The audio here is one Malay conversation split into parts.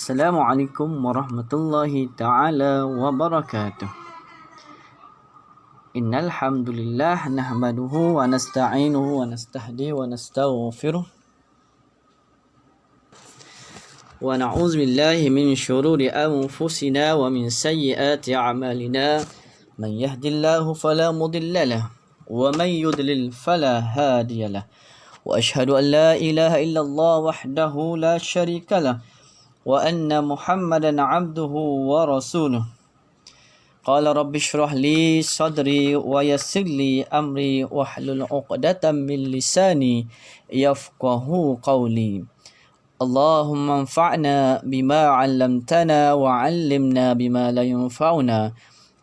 Assalamualaikum warahmatullahi ta'ala wabarakatuh. Innal hamdulillah nahmaduhu wa nasta'inuhu wa nastahdi wa nastaghfiruh wa na'udzu billahi min syururi anfusina wa min sayyiati a'malina. Man yahdihillahu fala mudilla lahu wa man yudlil fala hadiya lahu. Wa ashhadu an la ilaha illallah wahdahu la syarika lahu wa anna Muhammadan abduhu wa rasuluh. Qala rabbi shrah li sadri wa yassir li amri wahlul 'uqdatam min lisani yafqahu qawli. Allahumma anfa'na bima 'allamtana wa 'allimna bima la yanfa'una.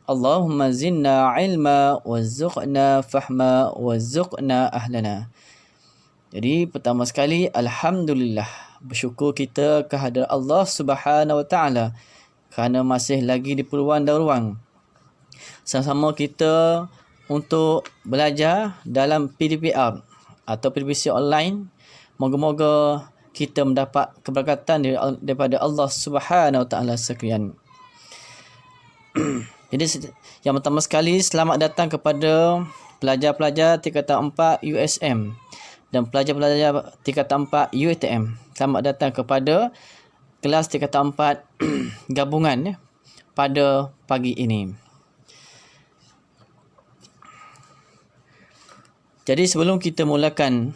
Allahumma zidna 'ilma warzuqna fahma warzuqna ahlana. Jadi pertama sekali, alhamdulillah, bersyukur kita kehadrat Allah Subhanahu Wa Taala kerana masih lagi diperluan dan ruang sama-sama kita untuk belajar dalam PDPR atau PDPC online. Moga-moga kita mendapat keberkatan daripada Allah Subhanahu Wa Taala sekalian. Jadi yang pertama sekali, selamat datang kepada pelajar-pelajar tingkatan 4 USM dan pelajar-pelajar tingkatan 4 UiTM. Selamat datang kepada kelas tingkatan 4 gabungan pada pagi ini. Jadi sebelum kita mulakan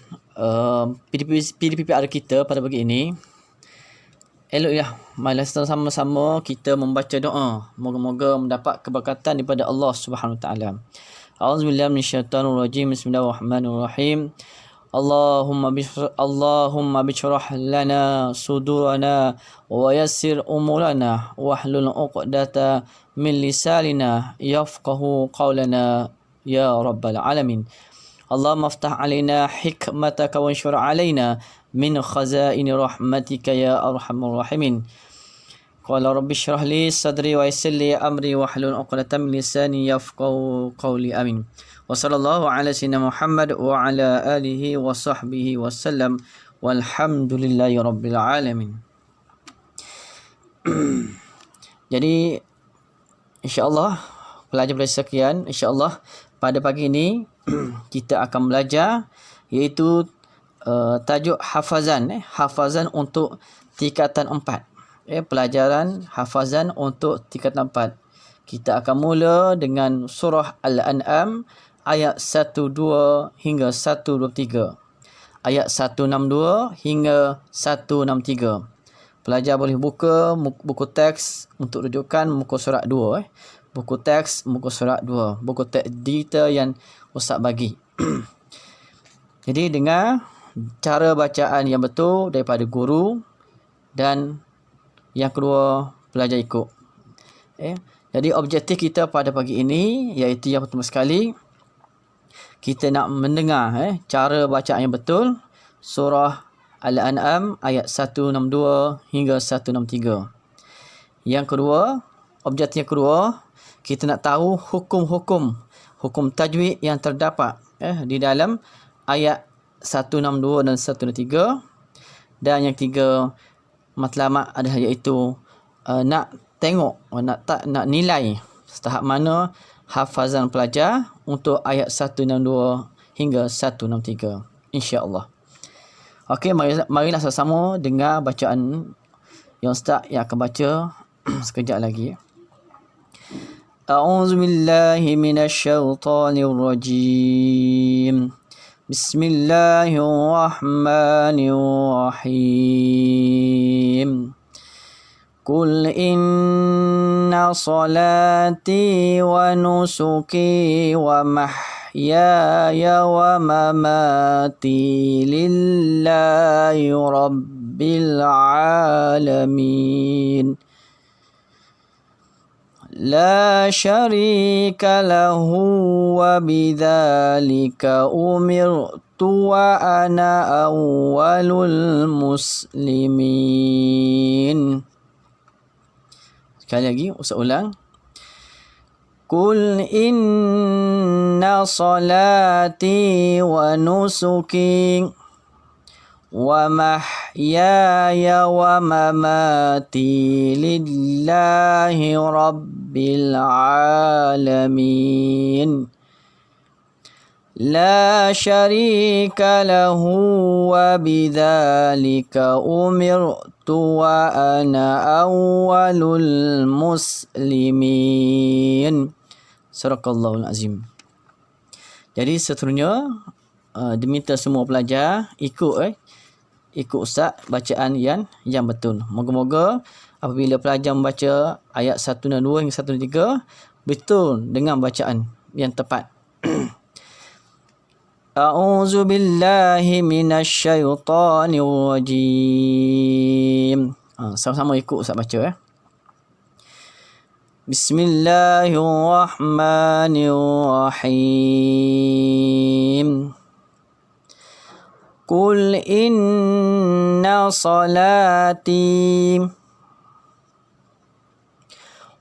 PDPR kita pada pagi ini, eloklah marilah sama-sama kita membaca doa. Moga-moga mendapat keberkatan daripada Allah Subhanahu Wa Taala. A'udzubillahi minasyaitanir rajim. Bismillahirrahmanirrahim. Allahumma bishrah lana sudurana wa yassir umurana wahlul 'uqdata min lisanina yafqahu qawlana ya rabbal alamin. Allahumma aftah alaina hikmataka wa anshur alaina min khazaini rahmatika ya arhamar rahimin. Qala rabbi shrah li sadri wa yassir li amri wahlul 'uqdatam min lisani yafqahu qawli. Amin. Wa sallallahu ala sayyidina Muhammad wa ala alihi wa sahbihi wa sallam walhamdulillahi rabbil alamin. Jadi insya-Allah pelajar-pelajar sekian, insya-Allah pada pagi ini kita akan belajar iaitu tajuk hafazan, hafazan untuk tingkatan 4. Pelajaran hafazan untuk tingkatan 4. Kita akan mula dengan surah Al-An'am ayat 12 hingga 123. Ayat 162 hingga 163. Pelajar boleh buka buku teks untuk rujukan muka surat 2. Buku teks muka surat 2. Buku teks digital yang Ustaz bagi. Jadi dengar cara bacaan yang betul daripada guru, dan yang kedua pelajar ikut. Jadi objektif kita pada pagi ini iaitu yang pertama sekali, kita nak mendengar cara bacaan yang betul surah Al-An'am ayat 162 hingga 163. Yang kedua, objektif yang kedua, kita nak tahu hukum tajwid yang terdapat di dalam ayat 162 dan 163. Dan yang ketiga, matlamat adalah iaitu nak tengok, nak nilai tahap mana hafazan pelajar untuk ayat 162 hingga 163, insya-Allah. Okey, marilah sama-sama dengar bacaan yang Ustaz yang akan baca sekejap lagi. A'udzubillahi minasyaitonir rajim. Bismillahirrahmanirrahim. Qul inna salati wa nusuki wa mahyaya wa mamati lillahi rabbil alamin. La syarika lahu wa bidzalika umirtu wa ana awwalul muslimin. Sekali lagi, Ustaz ulang. Qul inna salati wa nusuki ومحياي ومماتي لله رب العالمين لا شريك له وبذلك أمرت وأنا أول المسلمين. Sadaqallahul Azim. Jadi seterusnya diminta semua pelajar ikut ustaz bacaan yang betul. Moga-moga apabila pelajar membaca ayat 1 dan 2 hingga 1 dan 3 betul dengan bacaan yang tepat. A'udzu billahi minasyaitonir rajim. Sama-sama ikut ustaz baca Bismillahirrahmanirrahim. Qul inna salati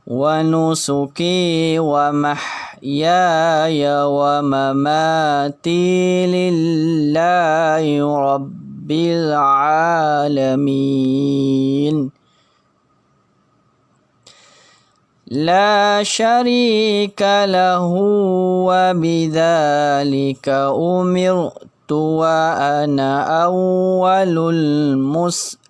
wa nusuki wa mahyaya wa mamati lillahi rabbil alamin لا شريك له وبذلك أمرت وأنا أول المسلمين.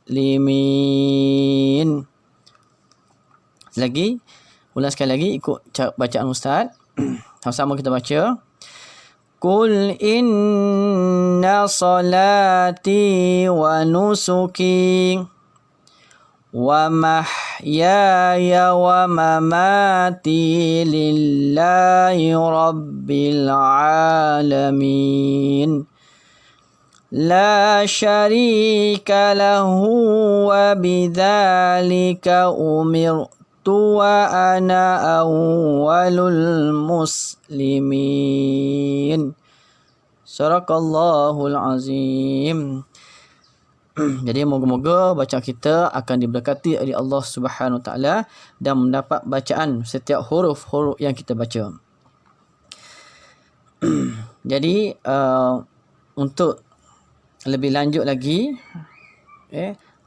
Ulang sekali lagi ikut bacaan ustaz. Sama-sama kita baca. Qul inna salati wa nusuki wa mahyaya wa mamati lillahi rabbil alamin la syarika lahu wa bidzalika umirtu wa ana awwalul muslimin. Sadaqallahul azim. Jadi moga-moga bacaan kita akan diberkati oleh Allah Subhanahu Wa Taala dan mendapat bacaan setiap huruf-huruf yang kita baca. Jadi untuk lebih lanjut lagi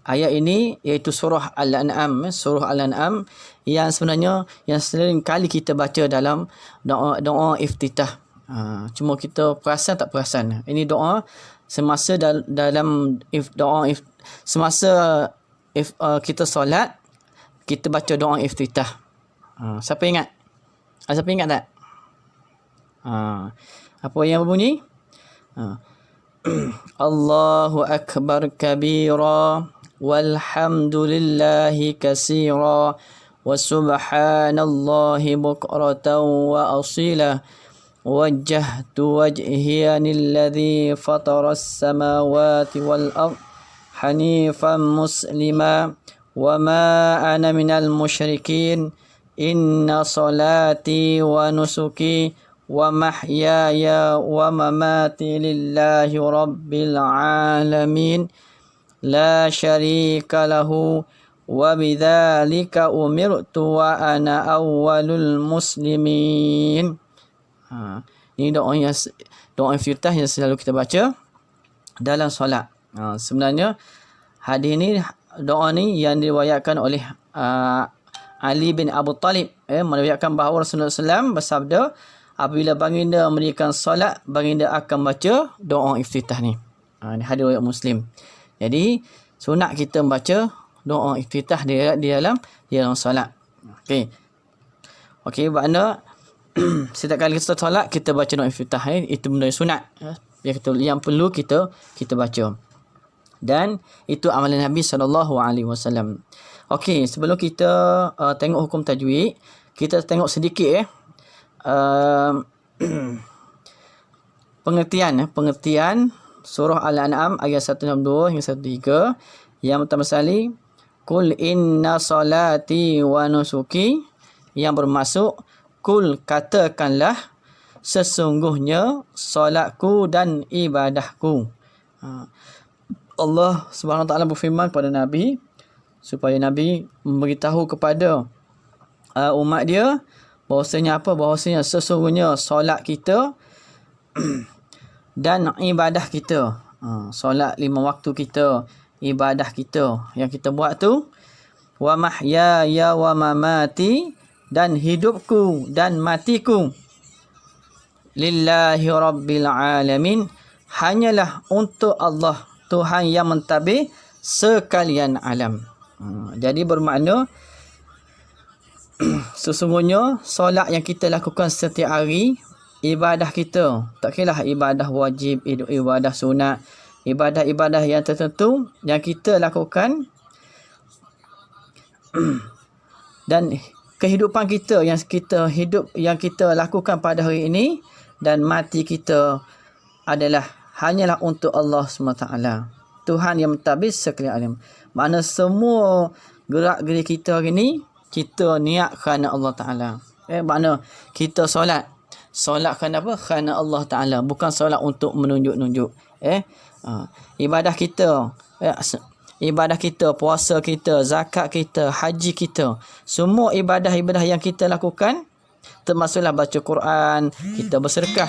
ayat ini iaitu surah Al-An'am, yang sebenarnya yang sering kali kita baca dalam doa iftitah. Cuma kita perasan tak perasan. Ini doa semasa dalam kita solat, kita baca doa iftitah. Siapa ingat? Siapa ingat tak? Apa yang berbunyi? Allahu akbar kabira walhamdulillahi katsira wa subhanallahi bukratan wa asila. وجهت وجهي للذي فطر السماوات والأرض حنيفا مسلما وما أنا من المشركين إن صلاتي ونسكي ومحياي ومماتي لله رب العالمين لا شريك له وبذلك أمرت وأنا أول المسلمين. Ini doa iftitah yang selalu kita baca dalam solat. Sebenarnya hadis ni, doa ni yang diriwayatkan oleh Ali bin Abu Talib, meriwayatkan bahawa Rasulullah SAW bersabda, apabila baginda mendirikan solat, baginda akan baca doa iftitah ni. Ini hadis riwayat Muslim. Jadi sunat kita membaca doa iftitah di dalam solat. Okey, makna setiap kali kita solat kita baca doa iftitah, itu benda sunat yang perlu kita baca, dan itu amalan Nabi SAW. Okey, sebelum kita tengok hukum tajwid, kita tengok sedikit pengertian surah Al-An'am ayat 162 hingga 103. Yang pertama sekali, Qul inna salati wa nusuki, yang bermaksud Kul, katakanlah, sesungguhnya solatku dan ibadahku. Allah Subhanahu Wa Taala berfirman kepada Nabi supaya Nabi memberitahu kepada umat dia bahwasanya sesungguhnya solat kita dan ibadah kita. Solat 5 waktu kita, ibadah kita yang kita buat tu, wa mahyaya wa mamati, dan hidupku dan matiku lillahi rabbil alamin, hanyalah untuk Allah, Tuhan yang mentadbir sekalian alam. Jadi bermakna sesungguhnya solat yang kita lakukan setiap hari, ibadah kita, tak kiralah ibadah wajib, ibadah sunat, ibadah-ibadah yang tertentu yang kita lakukan dan kehidupan kita yang kita lakukan pada hari ini dan mati kita adalah hanyalah untuk Allah SWT, Tuhan yang mentadbir sekalian alam. Mana semua gerak-gerik kita hari ni kita niat kerana Allah Ta'ala. Makna kita solat kerana apa? Kerana Allah Ta'ala, bukan solat untuk menunjuk-nunjuk. Ibadah kita, puasa kita, zakat kita, haji kita, semua ibadah-ibadah yang kita lakukan, termasuklah baca Quran, kita bersedekah,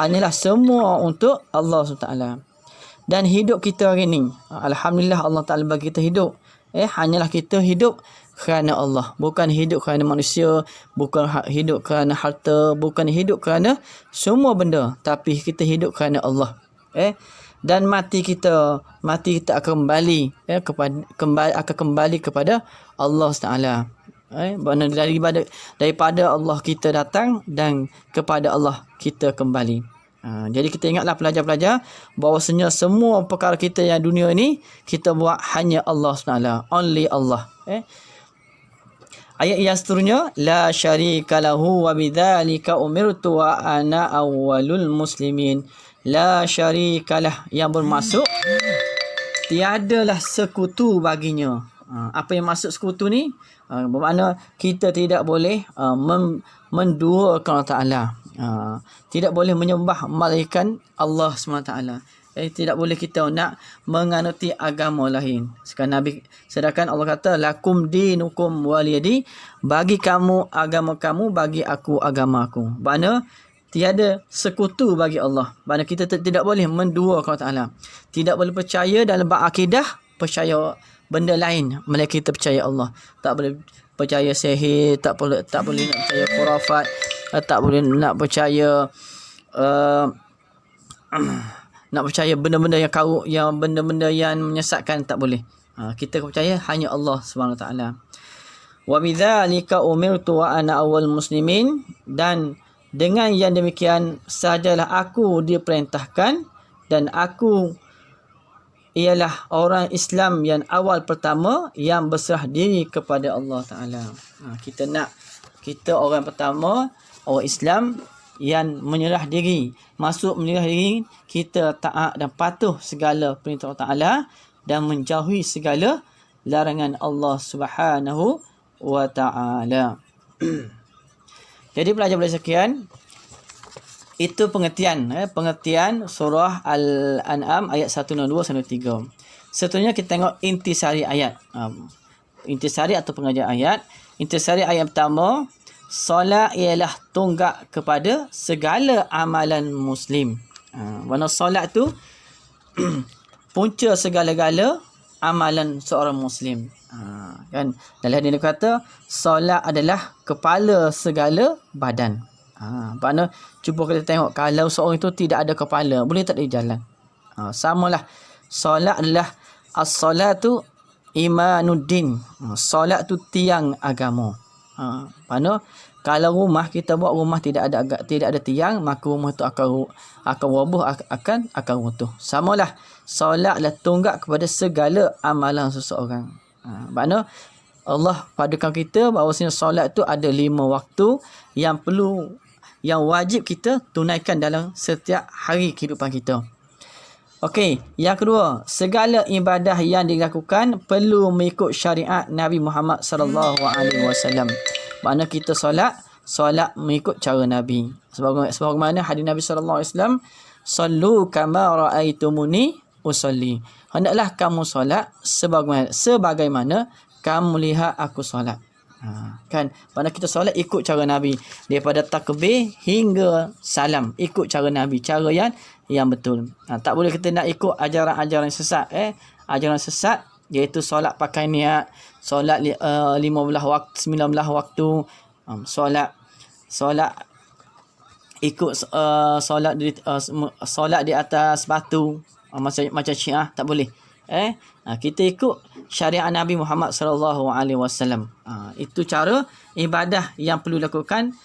hanyalah semua untuk Allah SWT. Dan hidup kita hari ni, alhamdulillah Allah Ta'ala bagi kita hidup, hanyalah kita hidup kerana Allah, bukan hidup kerana manusia, bukan hidup kerana harta, bukan hidup kerana semua benda, tapi kita hidup kerana Allah. Dan mati kita akan kembali kepada Allah Taala. Daripada Allah kita datang dan kepada Allah kita kembali. Jadi kita ingatlah pelajar-pelajar bahawasanya semua perkara kita yang dunia ini kita buat hanya Allah Taala, only Allah. Ayat yang seterusnya, la syarika lahu wa bidzalika umirtu wa ana awwalul muslimin. La syarikalah, yang bermaksud tiadalah sekutu baginya. Apa yang maksud sekutu ni? Bermakna kita tidak boleh menduakan Allah Ta'ala. Tidak boleh menyembah malaikat Allah SWT. Tidak boleh kita nak menganuti agama lain. Sedangkan Allah kata, lakum dinukum waliyadi, bagi kamu agama kamu, bagi aku agama aku. Makna tiada sekutu bagi Allah. Makna kita tidak boleh menduakan Allah Ta'ala. Tidak boleh percaya dalam akidah, percaya benda lain melainkan kita percaya Allah. Tak boleh percaya sihir, tak boleh nak percaya khurafat, tak boleh nak percaya nak percaya benda-benda yang karuk, yang benda-benda yang menyesatkan, tak boleh. Kita percaya hanya Allah Subhanahu Wa Taala. Wa bidzalika umirtu wa ana awwal muslimin, dan dengan yang demikian sajalah aku diperintahkan dan aku ialah orang Islam yang awal pertama yang berserah diri kepada Allah Taala. Kita orang pertama, orang Islam yang menyerah diri, menyerah diri, kita taat dan patuh segala perintah Allah Ta'ala dan menjauhi segala larangan Allah Subhanahu Wa Ta'ala. Jadi pelajar-pelajar sekian, itu pengertian surah Al-An'am ayat 102-103. Seterusnya kita tengok intisari ayat. Intisari atau pengajian ayat. Intisari ayat pertama, solat ialah tonggak kepada segala amalan Muslim. Mana solat tu punca segala-gala amalan seorang Muslim. Kan dalam hadis kata solat adalah kepala segala badan. Makna cuba kita tengok, kalau seorang itu tidak ada kepala, boleh tak dia jalan? Samalah solat adalah as-salatu imanuddin. Solat tu tiang agama. Makna kalau rumah kita buat rumah tidak ada tiang, maka rumah tu akan roboh, akan runtuh. Samalah solatlah tonggak kepada segala amalan seseorang. Makna Allah padakan kita bahawasanya solat tu ada 5 waktu yang wajib kita tunaikan dalam setiap hari kehidupan kita. Okey, yang kedua, segala ibadah yang dilakukan perlu mengikut syariat Nabi Muhammad sallallahu alaihi wasallam. Makna kita solat mengikut cara Nabi. Sebagaimana hadis Nabi sallallahu alaihi wasallam, sallu kama raaitumuni usolli. Hendaklah kamu solat sebagaimana kamu lihat aku solat. Kan, makna kita solat ikut cara Nabi, daripada takbir hingga salam, ikut cara Nabi, cara yang betul. Tak boleh kita nak ikut ajaran-ajaran sesat. Ajaran sesat iaitu solat pakai niat, solat 15 waktu, 19 waktu, solat ikut solat di atas batu, macam Syiah, tak boleh. Kita ikut syariat Nabi Muhammad sallallahu alaihi wasallam. Itu cara ibadah yang perlu dilakukan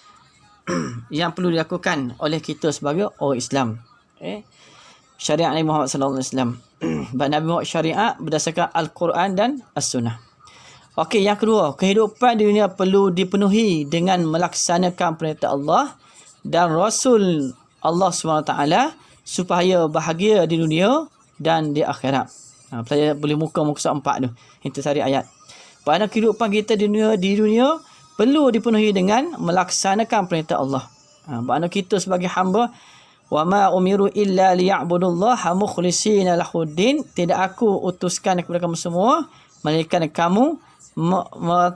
yang perlu dilakukan oleh kita sebagai orang Islam. Syariat Nabi Muhammad sallallahu alaihi wasallam. Nabi Muhammad syariat berdasarkan Al-Quran dan As-Sunnah. Okey, yang kedua, kehidupan di dunia perlu dipenuhi dengan melaksanakan perintah Allah dan Rasul Allah SWT supaya bahagia di dunia dan di akhirat. Pelajar boleh muka surat 4 tu. Itu tadi ayat. Pada kehidupan kita di dunia perlu dipenuhi dengan melaksanakan perintah Allah. Makna kita sebagai hamba, wa ma umiru illa liya'budullaha mukhlishina lahuddin, tidak aku utuskan kepada kamu semua melainkan kamu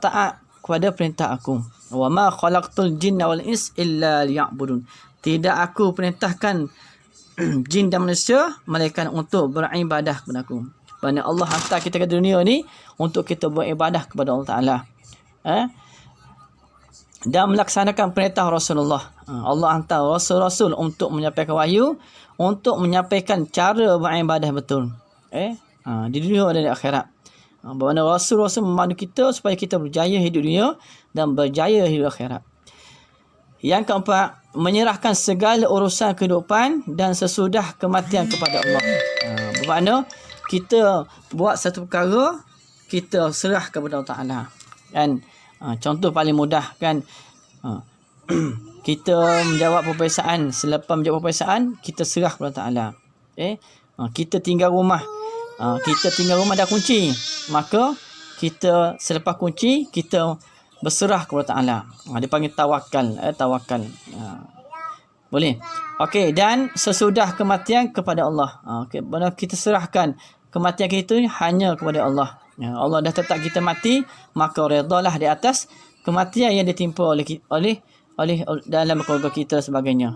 taat kepada perintah aku. Wa ma khalaqtul jinna wal ins illa liya'budun, tidak aku perintahkan jin dan manusia melainkan untuk beribadah kepada aku. Kerana Allah hantar kita ke dunia ni untuk kita beribadah kepada Allah Ta'ala. Dan melaksanakan perintah Rasulullah. Allah hantar Rasul-Rasul untuk menyampaikan wahyu, untuk menyampaikan cara beribadah betul. Di dunia dan di akhirat. Bermakna Rasul-Rasul memandu kita supaya kita berjaya hidup dunia dan berjaya hidup akhirat. Yang keempat, menyerahkan segala urusan kehidupan dan sesudah kematian kepada Allah. Bermakna kita buat satu perkara, kita serah kepada Allah Ta'ala. Kan? Contoh paling mudah kan, kita menjawab peperiksaan, selepas menjawab peperiksaan kita serah kepada Allah Ta'ala. Kita tinggal rumah, dah kunci, maka kita selepas kunci kita berserah kepada Allah Ta'ala. Dia panggil tawakal. Boleh. Okey, dan sesudah kematian kepada Allah. Benar, kita serahkan kematian kita hanya kepada Allah. Allah dah tetap kita mati, maka redalah di atas kematian yang ditimpa oleh dalam keluarga kita sebagainya.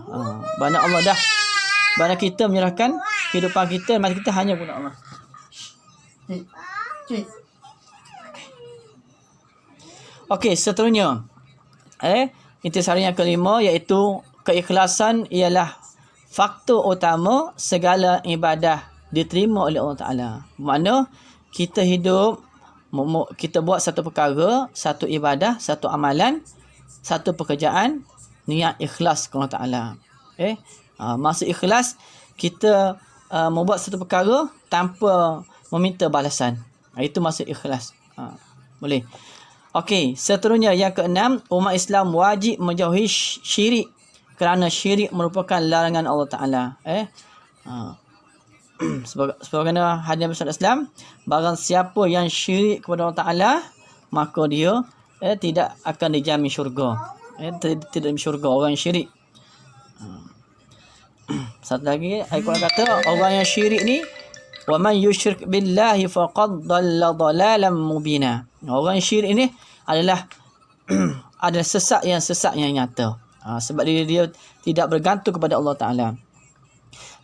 Banyak Allah dah, banyak kita menyerahkan kehidupan kita, mati kita hanya kepada Allah. Okey, seterusnya intisari yang kelima, iaitu keikhlasan ialah faktor utama segala ibadah diterima oleh Allah Ta'ala. Makna kita hidup, kita buat satu perkara, satu ibadah, satu amalan, satu pekerjaan, niat ikhlas kepada Allah Ta'ala. Maksud ikhlas, kita membuat satu perkara tanpa meminta balasan. Itu maksud ikhlas. Boleh. Okey, seterusnya yang keenam, umat Islam wajib menjauhi syirik kerana syirik merupakan larangan Allah Ta'ala. Sebagaimana hadis Nabi Islam, barang siapa yang syirik kepada Allah Ta'ala, maka dia tidak akan dijamin syurga. Tidak dijamin syurga orang yang syirik. Satu lagi Al-Quran kata, orang yang syirik ni, wa man yusyrik billahi faqad dhalla dhalalan mubina. Orang yang syirik ni adalah adalah sesat yang nyata. Sebab dia tidak bergantung kepada Allah Ta'ala.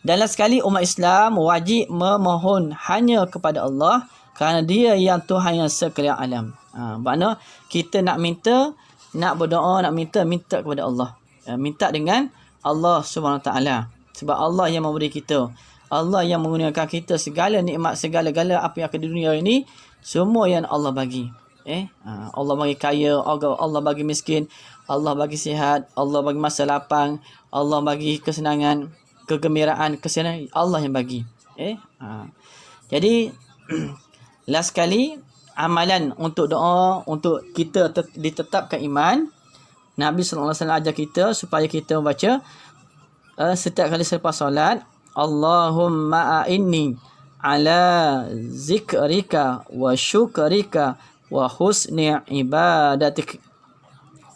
Dan last sekali, umat Islam wajib memohon hanya kepada Allah kerana dia yang Tuhan yang sekalian alam. Makna kita nak minta, nak berdoa, nak minta kepada Allah. Minta dengan Allah SWT. Sebab Allah yang memberi kita. Allah yang menggunakan kita segala nikmat, segala-gala apa yang ada di dunia ini, semua yang Allah bagi. Allah bagi kaya, Allah bagi miskin, Allah bagi sihat, Allah bagi masa lapang, Allah bagi kesenangan, kegembiraan, kesenangan, Allah yang bagi. Jadi last sekali, amalan untuk doa, untuk kita ditetapkan iman, Nabi SAW ajar kita supaya kita membaca setiap kali selepas solat, Allahumma a'inni ala zikrika wa syukrika wa husni ibadatik.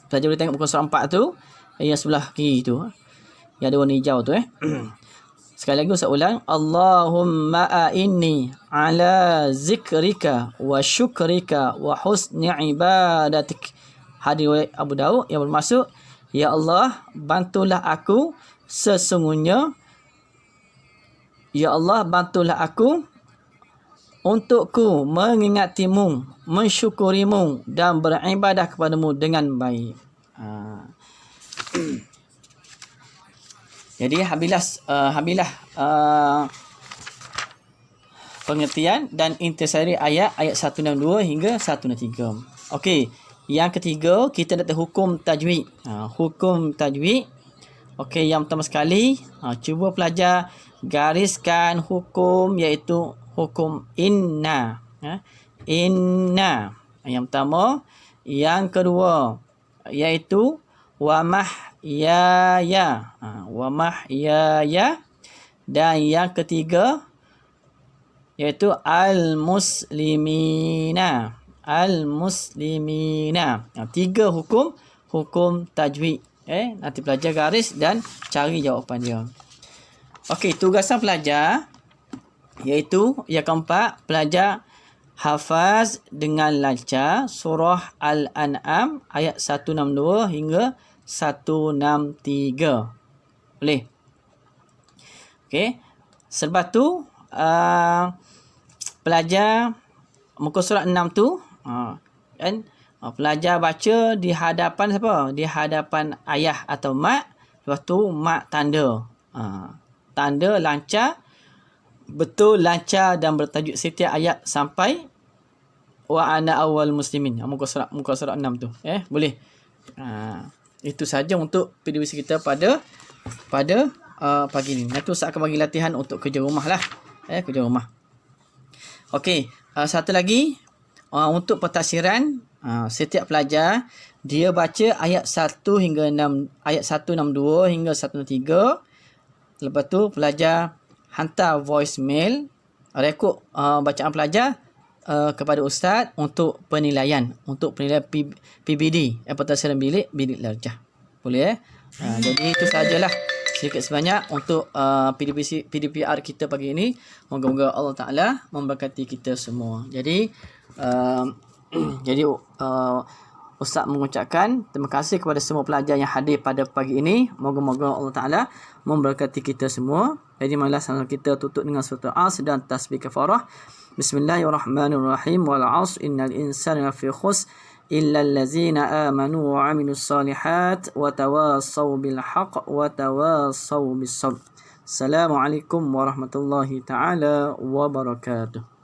Pelajar boleh tengok buku surah 4 tu, yang sebelah kiri tu, yang ada warna hijau tu. Sekali lagi saya ulang, Allahumma a'inni ala zikrika wa syukrika wa husni ibadatik. Hadis riwayat Abu Daud, yang bermaksud, ya Allah, bantulah aku sesungguhnya Ya Allah, bantulah aku untukku mengingatimu, mensyukurimu dan beribadah kepadamu dengan baik. Jadi habilah pengertian dan intisari ayat 162 hingga 163. Okey, yang ketiga kita nak tahu hukum tajwid. Hukum tajwid. Okey, yang pertama sekali, cuba pelajar gariskan hukum iaitu hukum inna. Inna. Yang pertama, yang kedua iaitu wa mahyaya. Wa mahyaya. Dan yang ketiga iaitu al-muslimina. Al-muslimina. 3 hukum tajwid. Nanti pelajar garis dan cari jawapan dia. Okey, tugasan pelajar iaitu yang keempat, pelajar hafaz dengan lancar surah Al-An'am ayat 162 hingga 163. Boleh? Okey. Selepas tu pelajar muka surat 6 tu kan pelajar baca di hadapan siapa? Di hadapan ayah atau mak. Lepas tu mak tanda. Tanda lancar, betul, lancar dan bertajuk setiap ayat sampai wa ana awwal muslimin. Muka surat 6 tu. Boleh. Itu saja untuk PDBC kita pada pagi ni. Nanti Ustaz akan bagi latihan untuk kerja rumah lah. Kerja rumah. Okey, satu lagi untuk pentafsiran, setiap pelajar dia baca ayat 1 hingga 6, ayat 162 hingga 163. Lepas tu pelajar hantar voicemail rekod bacaan pelajar kepada ustaz untuk penilaian PBD, pentafsiran bilik darjah. Boleh jadi itu sajalah sedikit sebanyak untuk PDPR kita pagi ini. Moga-moga Allah Taala memberkati kita semua. Jadi Ustaz mengucapkan terima kasih kepada semua pelajar yang hadir pada pagi ini. Moga-moga Allah Taala memberkati kita semua. Jadi marilah sama kita tutup dengan surah Al-Asr dan tasbih kafarah. Bismillahirrahmanirrahim. Wal 'asr innal insana lafi khusr illa allazina amanu wa 'amilus solihat wa tawassaw bil haqq wa tawassaw bis sabr. Assalamualaikum warahmatullahi taala wabarakatuh.